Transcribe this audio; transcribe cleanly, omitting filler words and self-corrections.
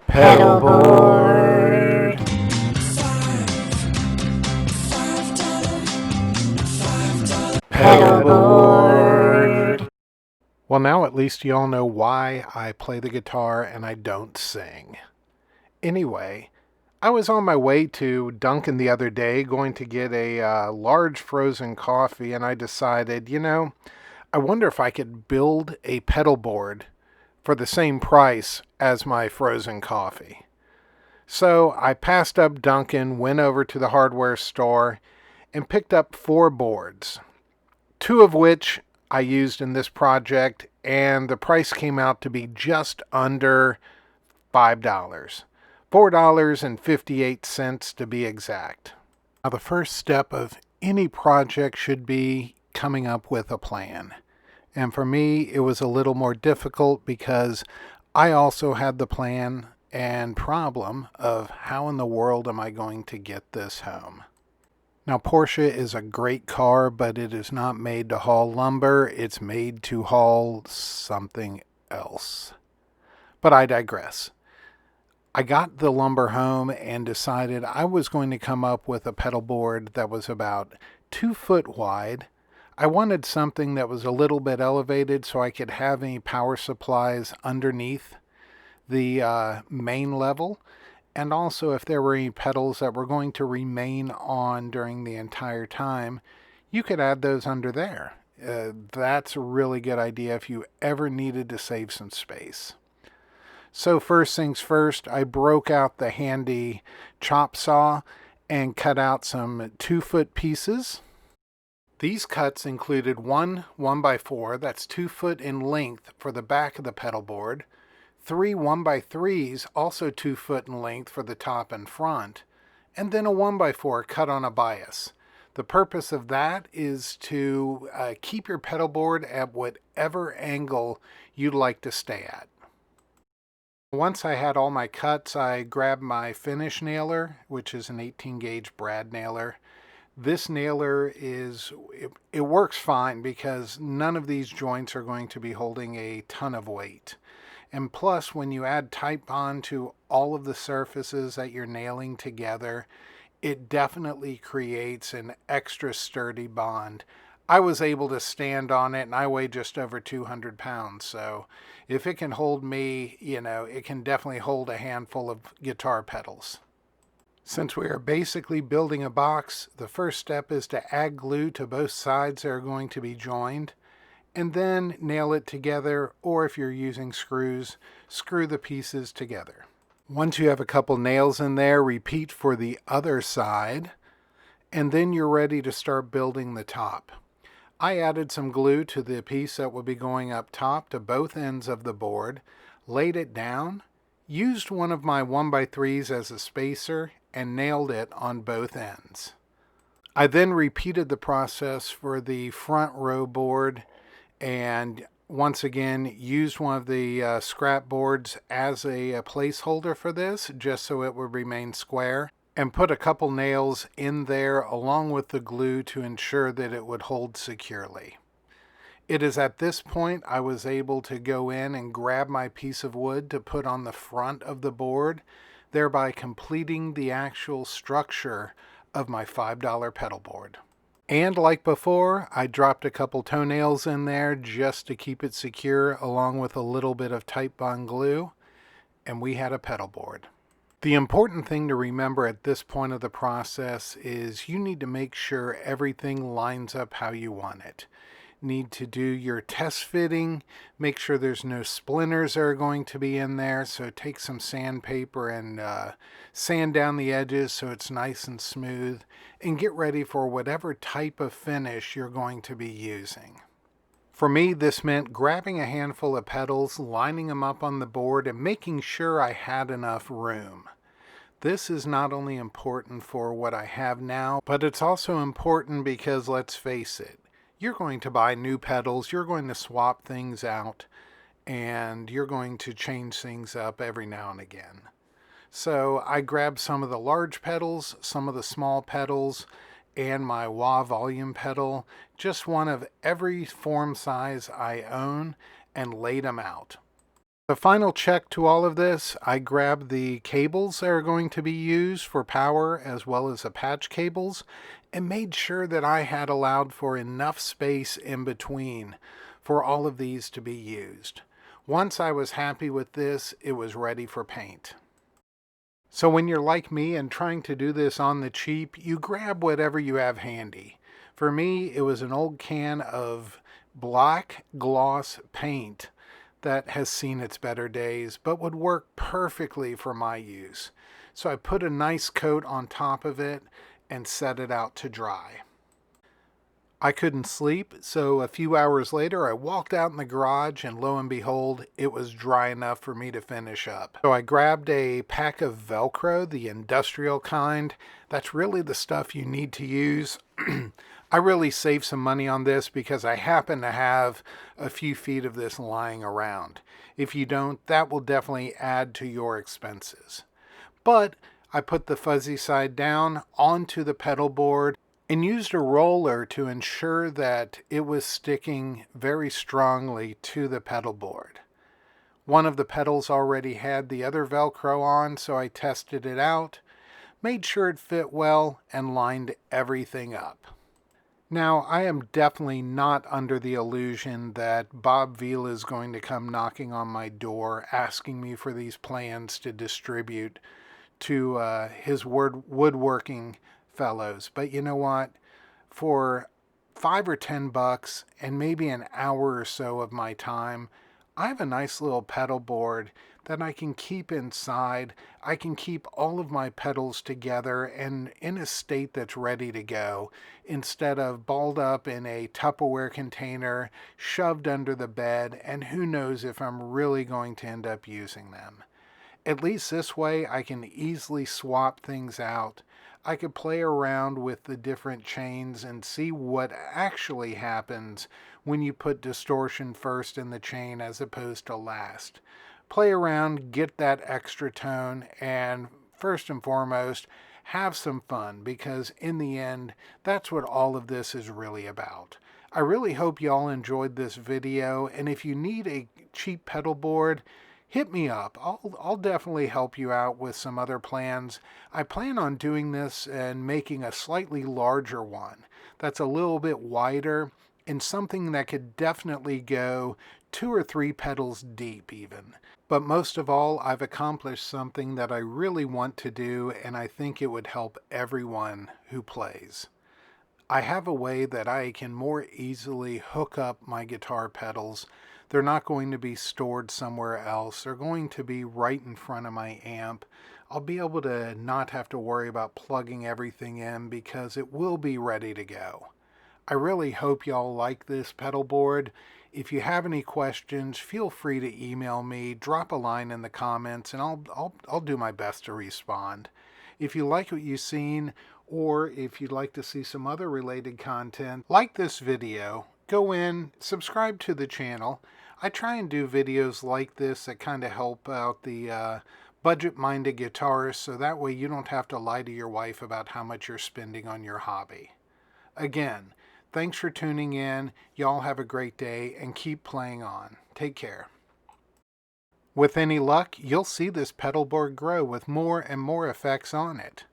Pedalboard. Pedalboard. Well, now at least you all know why I play the guitar and I don't sing. Anyway, I was on my way to Dunkin' the other day going to get a large frozen coffee, and I decided, I wonder if I could build a pedal board for the same price as my frozen coffee. So I passed up Dunkin', went over to the hardware store, and picked up 4 boards, 2 of which I used in this project, and the price came out to be just under $5. $4.58 to be exact. Now, the first step of any project should be coming up with a plan. And for me, it was a little more difficult because I also had the plan and problem of how in the world am I going to get this home. Now, Porsche is a great car, but it is not made to haul lumber. It's made to haul something else. But I digress. I got the lumber home and decided I was going to come up with a pedal board that was about 2 foot wide. I wanted something that was a little bit elevated so I could have any power supplies underneath the main level. And also if there were any pedals that were going to remain on during the entire time, you could add those under there. That's a really good idea if you ever needed to save some space. So first things first, I broke out the handy chop saw and cut out some 2-foot pieces. These cuts included one 1x4 that's 2 foot in length for the back of the pedal board, 3 1x3s also 2 foot in length for the top and front, and then a 1x4 cut on a bias. The purpose of that is to keep your pedal board at whatever angle you'd like to stay at. Once I had all my cuts, I grabbed my finish nailer, which is an 18 gauge brad nailer. This nailer it works fine because none of these joints are going to be holding a ton of weight. And plus, when you add Titebond to all of the surfaces that you're nailing together, it definitely creates an extra sturdy bond. I was able to stand on it, and I weigh just over 200 pounds. So if it can hold me, it can definitely hold a handful of guitar pedals. Since we are basically building a box, the first step is to add glue to both sides that are going to be joined, and then nail it together, or if you're using screws, screw the pieces together. Once you have a couple nails in there, repeat for the other side, and then you're ready to start building the top. I added some glue to the piece that will be going up top to both ends of the board, laid it down, used one of my 1x3s as a spacer, and nailed it on both ends. I then repeated the process for the front row board, and once again used one of the scrap boards as a placeholder for this, just so it would remain square, and put a couple nails in there along with the glue to ensure that it would hold securely. It is at this point I was able to go in and grab my piece of wood to put on the front of the board, thereby completing the actual structure of my $5 pedal board. And like before, I dropped a couple toenails in there just to keep it secure, along with a little bit of Titebond glue, and we had a pedal board. The important thing to remember at this point of the process is you need to make sure everything lines up how you want it. Need to do your test fitting, make sure there's no splinters that are going to be in there, so take some sandpaper and sand down the edges so it's nice and smooth, and get ready for whatever type of finish you're going to be using. For me, this meant grabbing a handful of pedals, lining them up on the board, and making sure I had enough room. This is not only important for what I have now, but it's also important because, let's face it, you're going to buy new pedals, you're going to swap things out, and you're going to change things up every now and again. So I grabbed some of the large pedals, some of the small pedals, and my wah volume pedal, just one of every form size I own, and laid them out. The final check to all of this, I grabbed the cables that are going to be used for power as well as the patch cables, and made sure that I had allowed for enough space in between for all of these to be used. Once I was happy with this, it was ready for paint. So when you're like me and trying to do this on the cheap, you grab whatever you have handy. For me, it was an old can of black gloss paint that has seen its better days, but would work perfectly for my use. So I put a nice coat on top of it and set it out to dry. I couldn't sleep, so a few hours later I walked out in the garage, and lo and behold, it was dry enough for me to finish up. So I grabbed a pack of Velcro, the industrial kind. That's really the stuff you need to use. I really saved some money on this because I happen to have a few feet of this lying around. If you don't, that will definitely add to your expenses. But I put the fuzzy side down onto the pedal board and used a roller to ensure that it was sticking very strongly to the pedal board. One of the pedals already had the other Velcro on, so I tested it out, made sure it fit well, and lined everything up. Now, I am definitely not under the illusion that Bob Vila is going to come knocking on my door asking me for these plans to distribute to his woodworking fellows. But you know what? For $5 or $10 and maybe an hour or so of my time, I have a nice little pedal board that I can keep inside. I can keep all of my pedals together and in a state that's ready to go, instead of balled up in a Tupperware container, shoved under the bed, and who knows if I'm really going to end up using them. At least this way I can easily swap things out. I could play around with the different chains and see what actually happens when you put distortion first in the chain as opposed to last. Play around, get that extra tone, and first and foremost, have some fun, because in the end, that's what all of this is really about. I really hope y'all enjoyed this video, and if you need a cheap pedal board, hit me up. I'll definitely help you out with some other plans. I plan on doing this and making a slightly larger one that's a little bit wider and something that could definitely go 2 or 3 pedals deep even. But most of all, I've accomplished something that I really want to do, and I think it would help everyone who plays. I have a way that I can more easily hook up my guitar pedals. They're not going to be stored somewhere else. They're going to be right in front of my amp. I'll be able to not have to worry about plugging everything in because it will be ready to go. I really hope y'all like this pedal board. If you have any questions, feel free to email me, drop a line in the comments, and I'll do my best to respond. If you like what you've seen, or if you'd like to see some other related content, like this video, go in, subscribe to the channel. I try and do videos like this that kind of help out the budget-minded guitarist, so that way you don't have to lie to your wife about how much you're spending on your hobby. Again, thanks for tuning in. Y'all have a great day and keep playing on. Take care. With any luck, you'll see this pedal board grow with more and more effects on it.